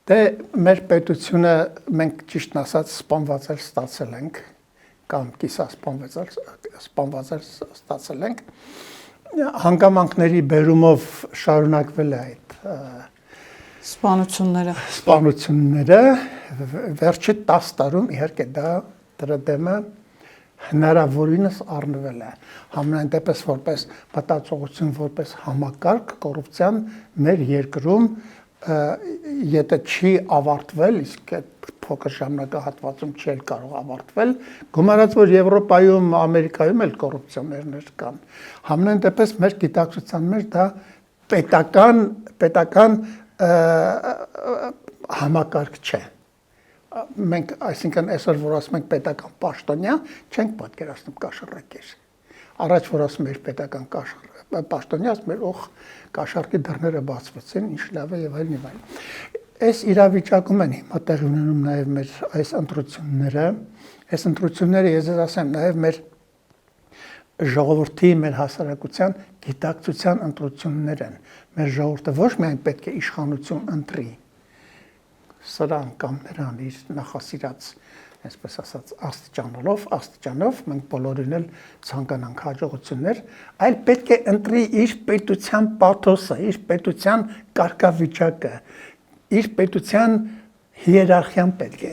Դե մեր պետությունը մենք ճիշտ ասած սպանված էլ ստացել ենք կամ սպանված էլ ստացել ենք հանգամանքների բերումով շարունակվել է այդ սպանությունները վերջի 10 տարում իհարկե դրա դեմը հնարավորինս առնվել է համենայն դեպս որպես մտածողություն որպես համակարգ կոռուպցիան մեր երկրում եթե չի ավարտվել, իսկ այդ փոքր ժամանակահատվածում չի կարող ավարտվել, գումարած որ Եվրոպայում, Ամերիկայում էլ կոռուպցիաներներ կան։ Համենայն դեպս մեր գիտակցության մեջ դա պետական համակարգ չէ։ Մենք, այսինքն այսօր որ ասում ենք պետական պաշտոնյա, չենք պատկերացնում կաշառակեր։ Առաջ որ ասում էր պետական պաշտոնյա, ասում էր օխ կաշառքի դռները բացվեցին, ինչ լավ է եւ այլն եւ այլն։ Այս իրավիճակում են հիմա տեղի ունենում նաեւ մեր այս ընտրությունները, այս ընտրությունները ես ասեմ նաեւ մեր ժողովրդի, մեր հասարակության գիտակցության ընտրություններ են։ Մեր ժողովուրդը ոչ միայն պետք է իշխանություն ընտրի, սրան կամ նրան իր նախասիրած այսպես ասած աստիճանով մենք բոլորին էլ ցանկանանք հաջողություններ, այլ պետք է ընտրի իր պետության պաթոսը, իր պետության կարգավիճակը, իր պետության հիերարխիան պետք է